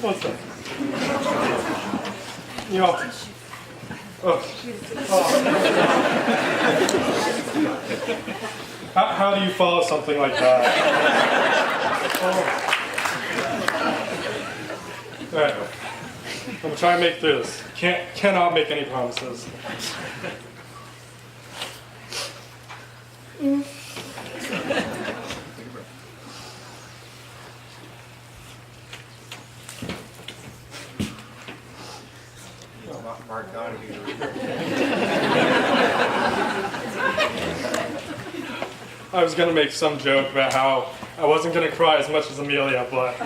One second. You know, how do you follow something like that? All right. I'm gonna try and make through this. Cannot make any promises. I was gonna make some joke about how I wasn't gonna cry as much as Amelia, but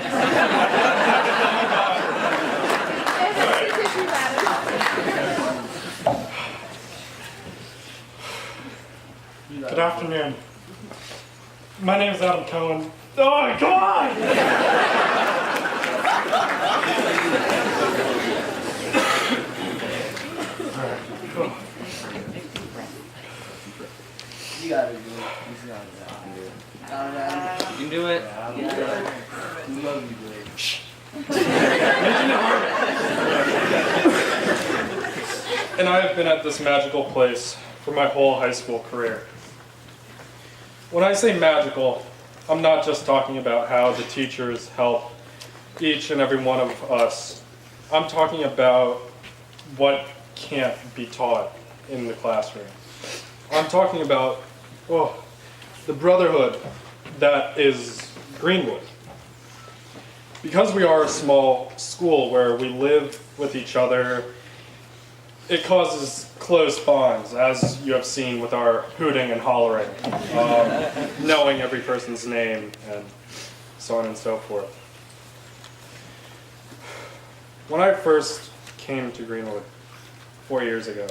good afternoon. My name is Adam Cohen. Oh my God! You gotta do it. You can do it. We love you, Blake. And I have been at this magical place for my whole high school career. When I say magical, I'm not just talking about how the teachers help each and every one of us. I'm talking about what can't be taught in the classroom. I'm talking about the brotherhood that is Greenwood. Because we are a small school where we live with each other, it causes close bonds, as you have seen with our hooting and hollering, knowing every person's name, and so on and so forth. When I first came to Greenwood 4 years ago,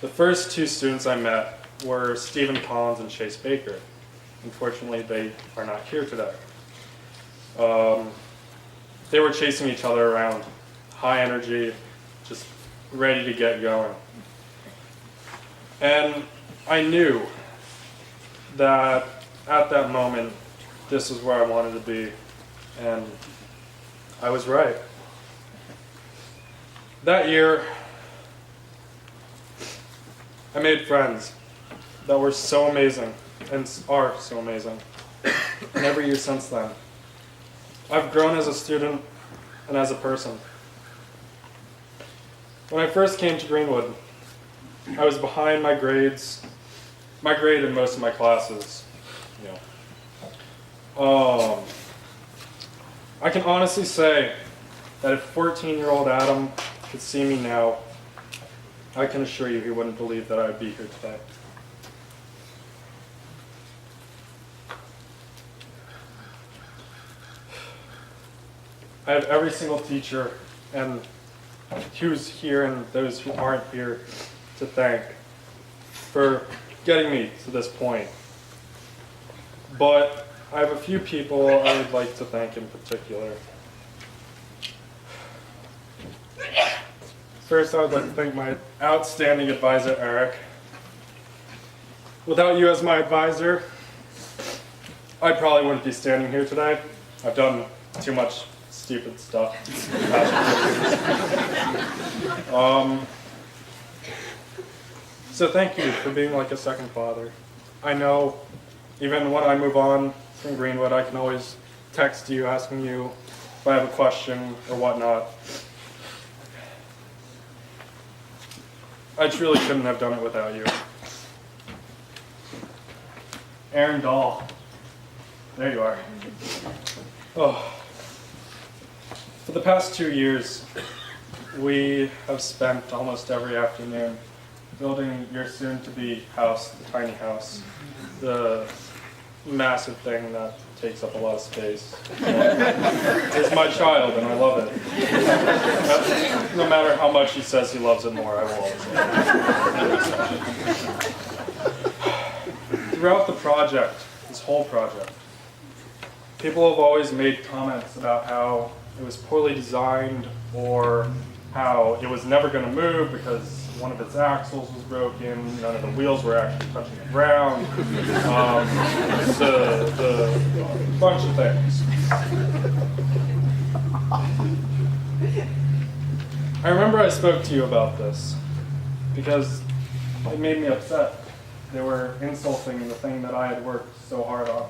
the first two students I met were Stephen Collins and Chase Baker. Unfortunately, they are not here today. They were chasing each other around, high energy, just ready to get going. And I knew that at that moment, this is where I wanted to be, and I was right. That year, I made friends that were so amazing and are so amazing. And every year since then, I've grown as a student and as a person. When I first came to Greenwood, I was behind my grade in most of my classes. I can honestly say that if 14-year-old Adam could see me now, I can assure you he wouldn't believe that I'd be here today. I have every single teacher and who's here and those who aren't here to thank for getting me to this point. But I have a few people I would like to thank in particular. First, I would like to thank my outstanding advisor, Eric. Without you as my advisor, I probably wouldn't be standing here today. I've done too much stupid stuff. So thank you for being like a second father. I know even when I move on from Greenwood, I can always text you asking you if I have a question or whatnot. I truly couldn't have done it without you. Aaron Dahl. There you are. Oh. For the past 2 years, we have spent almost every afternoon building your soon-to-be house, the tiny house, the massive thing that takes up a lot of space. It's my child, and I love it. No matter how much he says he loves it more, I will always love it. Throughout the project, this whole project, people have always made comments about how it was poorly designed or how it was never going to move because one of its axles was broken, none of the wheels were actually touching the ground, the bunch of things. I remember I spoke to you about this because it made me upset. They were insulting the thing that I had worked so hard on.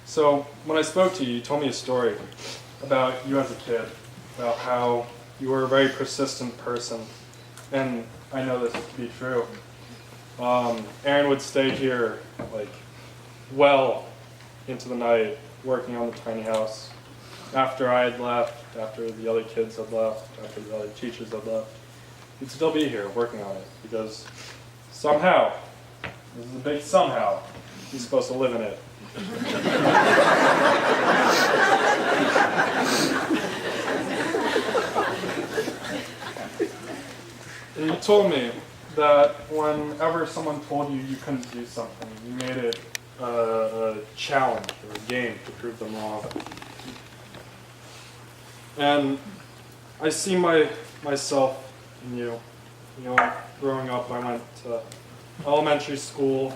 So when I spoke to you, you told me a story about you as a kid, about how you were a very persistent person, and I know this to be true. Aaron would stay here like well into the night working on the tiny house. After I had left, after the other kids had left, after the other teachers had left, he'd still be here working on it because somehow, this is a big somehow, he's supposed to live in it. And you told me that whenever someone told you you couldn't do something, you made it a challenge or a game to prove them wrong. And I see myself in you. You know, growing up, I went to elementary school,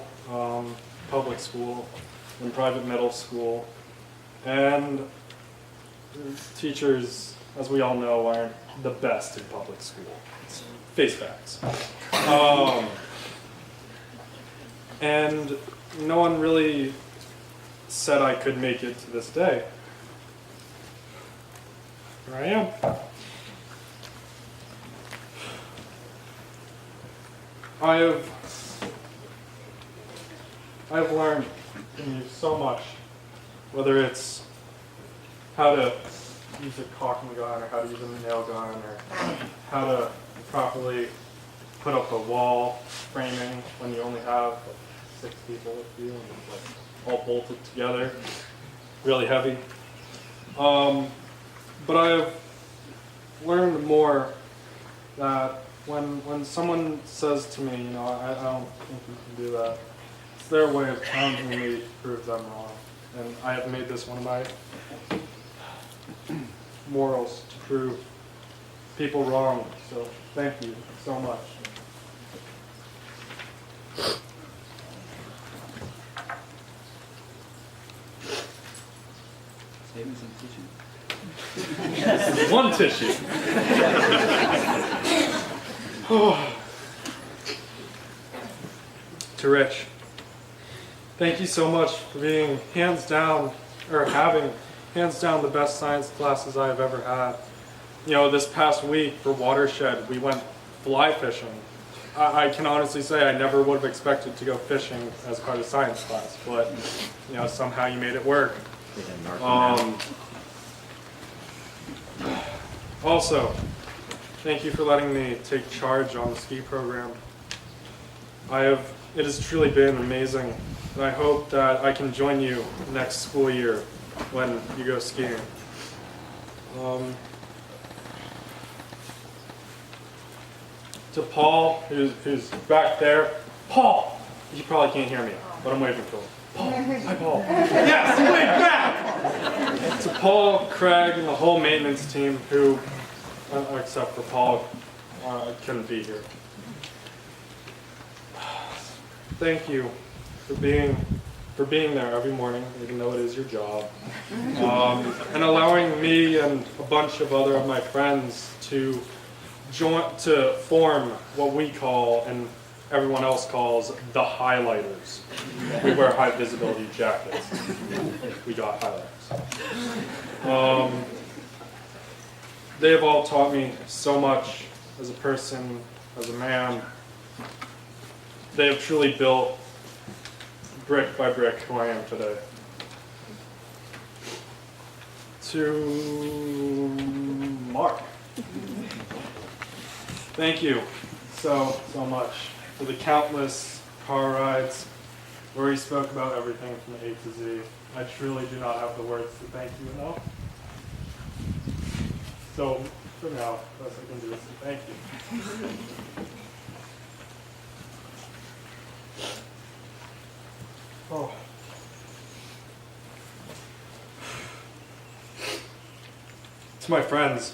public school, and private middle school. And teachers, as we all know, aren't the best in public school. It's face facts. And no one really said I could make it to this day. Here I am. I've learned from you so much, whether it's how to use a caulking gun or how to use a nail gun or how to properly put up a wall framing when you only have like 6 people with you and it's like all bolted together, really heavy. But I've learned more that when someone says to me, you know, I don't think you can do that, it's their way of challenging me to prove them wrong. And I have made this one of my morals, to prove people wrong. So thank you so much. Save me some tissue. One tissue. To Rich, thank you so much for being hands down, or having hands down the best science classes I've ever had. You know, this past week for Watershed, we went fly fishing. I can honestly say I never would have expected to go fishing as part of science class, but you know, somehow you made it work. Also, thank you for letting me take charge on the ski program. It has truly been amazing, and I hope that I can join you next school year when you go skiing. To Paul, who's back there. Paul! You probably can't hear me, but I'm waving for him. Paul, hi Paul. Yes, wave back! To Paul, Craig, and the whole maintenance team who, except for Paul, couldn't be here. Thank you for being there every morning, even though it is your job, and allowing me and a bunch of other of my friends to form what we call and everyone else calls the highlighters. We wear high visibility jackets. We got highlighters. They have all taught me so much as a person, as a man. They have truly built, brick by brick, who I am today. To Mark. Thank you so much for the countless car rides where he spoke about everything from A to Z. I truly do not have the words to thank you enough. So for now, best I can do is say thank you. Oh. To my friends,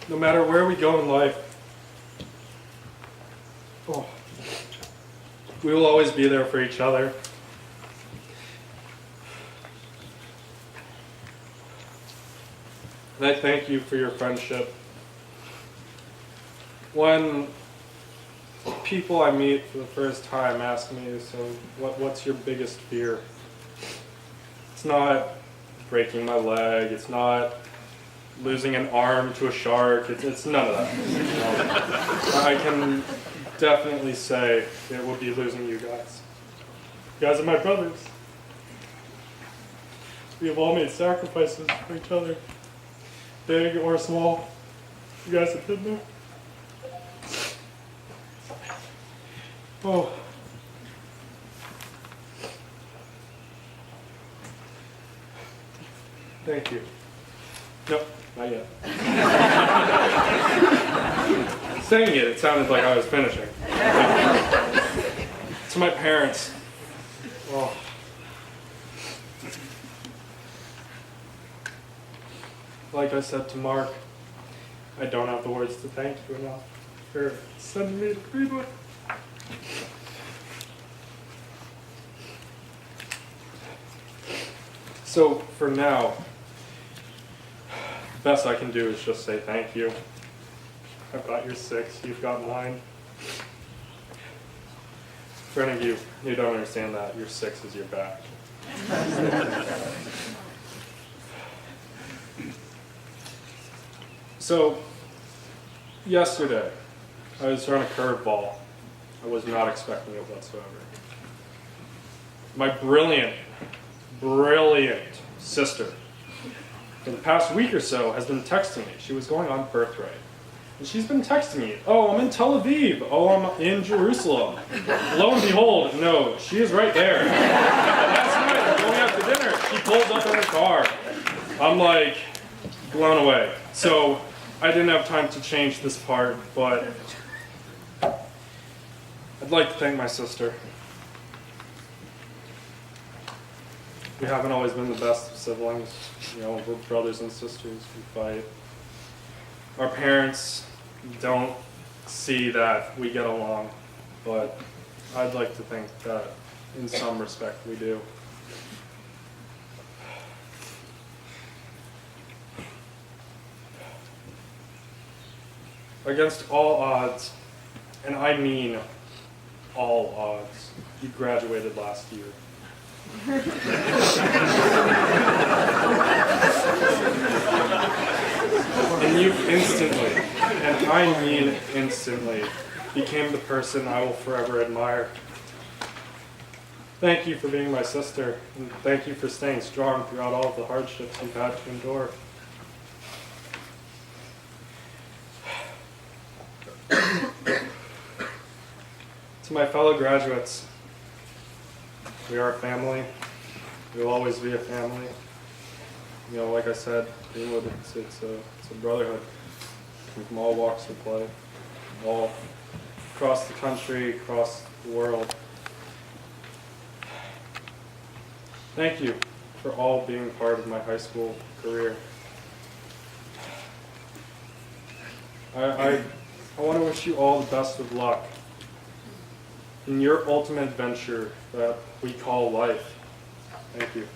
no matter where we go in life, oh, we will always be there for each other. And I thank you for your friendship. When people I meet for the first time ask me, so what's your biggest fear? It's not breaking my leg, it's not losing an arm to a shark, it's none of that. I can definitely say it would be losing you guys. You guys are my brothers. We have all made sacrifices for each other, big or small. You guys have been there. Oh. Thank you. Nope, not yet. Saying it sounded like I was finishing. To my parents, oh. Like I said to Mark, I don't have the words to thank you enough for sending me to Greenwood. So for now, the best I can do is just say thank you. I've got your 6, you've got mine. For any of you who don't understand that, your 6 is your back. So, yesterday, I was throwing a curveball. I was not expecting it whatsoever. My brilliant sister, for the past week or so, has been texting me. She was going on birthright. And she's been texting me, oh, I'm in Tel Aviv. Oh, I'm in Jerusalem. Lo and behold, no, she is right there. Last night, going out to dinner, she pulls up in her car. I'm like, blown away. So, I didn't have time to change this part, but I'd like to thank my sister. We haven't always been the best of siblings. You know, we're brothers and sisters, we fight. Our parents don't see that we get along, but I'd like to think that in some respect we do. Against all odds, and I mean all odds, you graduated last year. And you instantly, and I mean instantly, became the person I will forever admire. Thank you for being my sister, and thank you for staying strong throughout all of the hardships you've had to endure. To my fellow graduates, we are a family. We will always be a family. You know, like I said, Greenwood, it's a brotherhood. From all walks of life, all across the country, across the world. Thank you for all being part of my high school career. I want to wish you all the best of luck in your ultimate adventure that we call life. Thank you.